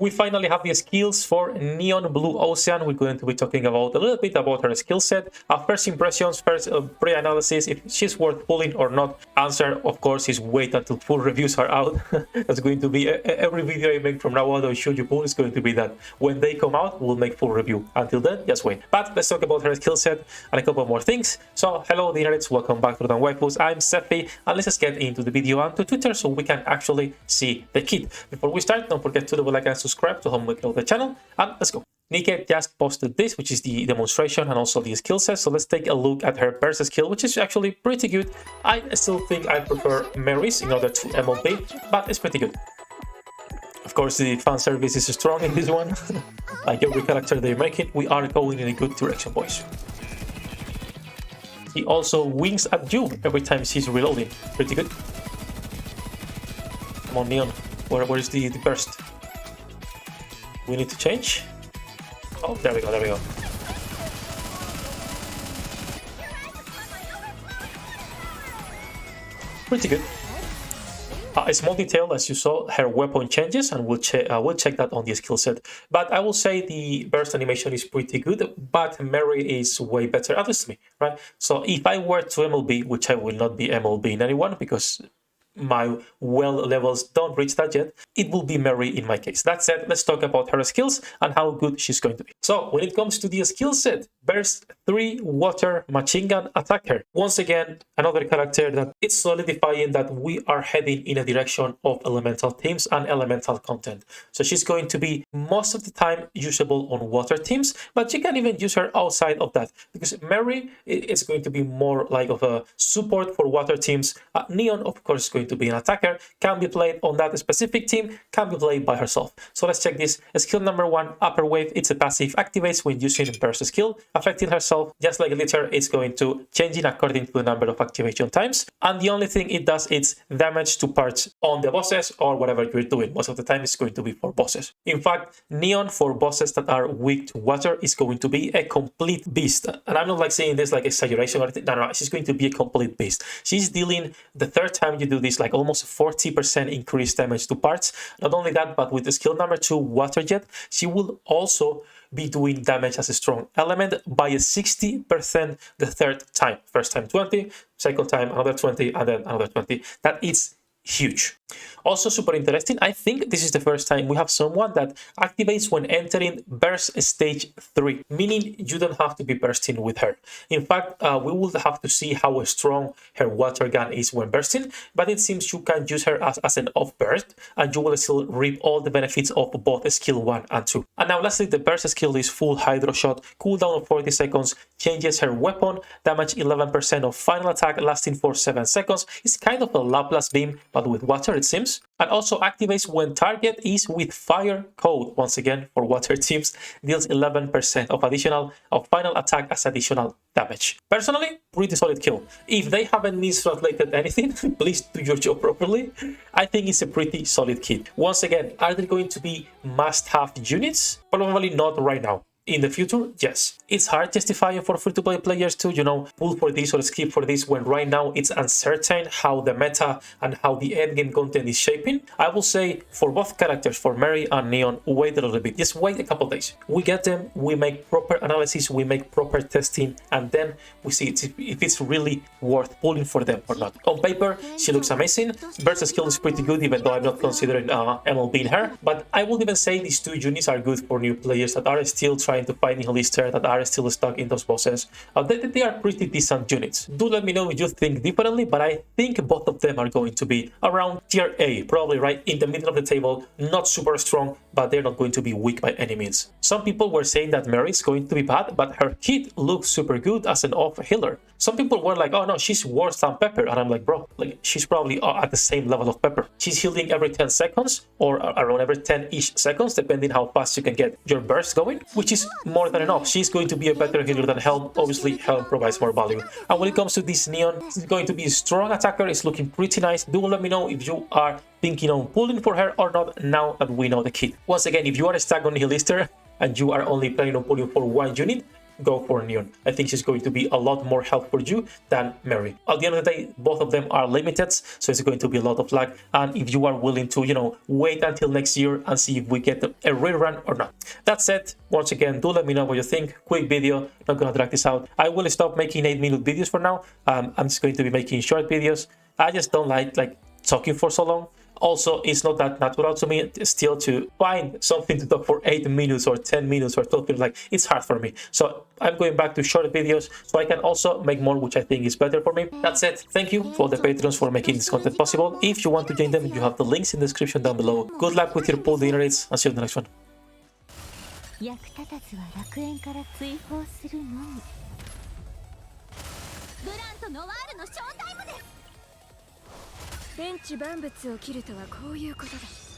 We finally have the skills for Neon Blue Ocean. We're going to be talking about a little bit about her skill set. First impressions, first pre-analysis, if she's worth pulling or not. Answer, of course, is wait until full reviews are out. That's going to be every video I make from now on or should you pull is going to be that. When they come out, we'll make full review. Until then, just wait. But let's talk about her skill set and a couple more things. So, hello the internets, welcome back to the Waifus. I'm Sefi, and let's just get into the video and to Twitter so we can actually see the kit. Before we start, don't forget to leave a like and subscribe to help me grow the channel, and let's go. NIKKE just posted this, which is the demonstration and also the skill set. So let's take a look at her burst skill, which is actually pretty good. I still think I prefer Mary's in order to MLB, but it's pretty good. Of course, the fan service is strong in this one. Like every character they make it, we are going in a good direction, boys. He also winks at you every time she's reloading. Pretty good. Come on, Neon. Where is the burst? We need to change. Oh, there we go, there we go. Pretty good. A small detail, as you saw, her weapon changes, and we'll check that on the skill set. But I will say the burst animation is pretty good, but Mary is way better, at least to me, right? So if I were to MLB, which I will not be MLB in anyone because my well levels don't reach that yet, it will be Mary in my case. That said, let's talk about her skills and how good she's going to be. So when it comes to the skill set, Burst 3 Water Machine Gun Attacker. Once again, another character that it's solidifying that we are heading in a direction of elemental teams and elemental content. So she's going to be most of the time usable on water teams, but you can even use her outside of that because Mary is going to be more like of a support for water teams. Neon, of course, is going to be an attacker, can be played on that specific team, can be played by herself. So let's check this. Skill number 1, Upper Wave. It's a passive, activates when using burst skill, affecting herself. Just like Glitter, it's going to change it according to the number of activation times. And the only thing it does is damage to parts on the bosses or whatever you're doing. Most of the time it's going to be for bosses. In fact, Neon for bosses that are weak to water is going to be a complete beast. And I'm not like saying this like exaggeration or anything. No, she's going to be a complete beast. She's dealing, the third time you do this, like almost 40% increased damage to parts. Not only that, but with the skill number 2, Water Jet, she will also be doing damage as a strong element by a 60% the third time. First time 20, second time another 20, and then another 20. That is huge. Also super interesting, I think this is the first time we have someone that activates when entering burst stage 3, meaning you don't have to be bursting with her. In fact, we will have to see how strong her water gun is when bursting, but it seems you can use her as an off burst and you will still reap all the benefits of both skill 1 and 2. And now lastly, the burst skill is full hydro shot, cooldown of 40 seconds, changes her weapon, damage 11% of final attack lasting for 7 seconds. It's kind of a Laplace beam, but with water it seems. And also activates when target is with fire code. Once again, for water teams, deals 11% of final attack as additional damage. Personally, pretty solid kill. If they haven't mistranslated anything, please do your job properly. I think it's a pretty solid kit. Once again, are there going to be must-have units? Probably not right now. In the future, yes. It's hard justifying for free-to-play players to, pull for this or skip for this when right now it's uncertain how the meta and how the endgame content is shaping. I will say for both characters, for Mary and Neon, wait a little bit. Just wait a couple days. We get them, we make proper analysis, we make proper testing, and then we see if it's really worth pulling for them or not. On paper, she looks amazing. Burst skill is pretty good, even though I'm not considering MLB in her. But I would even say these two units are good for new players that are still trying to find Nihilister, that are still stuck in those bosses. They are pretty decent units. Do let me know if you think differently, but I think both of them are going to be around tier A, probably right in the middle of the table, not super strong, but they're not going to be weak by any means. Some people were saying that Mary is going to be bad, but her kit looks super good as an off healer. Some people were like, oh no, she's worse than Pepper, and I'm like, bro, like she's probably at the same level of Pepper. She's healing every 10 seconds or around every 10-ish seconds, depending how fast you can get your burst going, which is more than enough. She's going to be a better healer than Helm. Obviously, Helm provides more value. And when it comes to this Neon, it's going to be a strong attacker. It's looking pretty nice. Do let me know if you are thinking on pulling for her or not now that we know the kit. Once again, if you are stuck on Nihilister and you are only planning on pulling for one unit, go for Neon. I think she's going to be a lot more help for you than Mary. At the end of the day, both of them are limited, so it's going to be a lot of luck. And if you are willing to, wait until next year and see if we get a rerun or not. That said, once again, do let me know what you think. Quick video, not gonna drag this out. I will stop making 8-minute videos for now. I'm just going to be making short videos. I just don't like talking for so long. Also, it's not that natural to me still to find something to talk for 8 minutes or 10 minutes or 12 minutes. Like, it's hard for me. So I'm going back to short videos so I can also make more, which I think is better for me. That's it. Thank you for the patrons for making this content possible. If you want to join them, you have the links in the description down below. Good luck with your pool dinner rates. I'll see you in the next one. 役立たずは楽園から追放するのみ。ブランとノワールのショータイムです。天地万物を切るとはこういうことだ。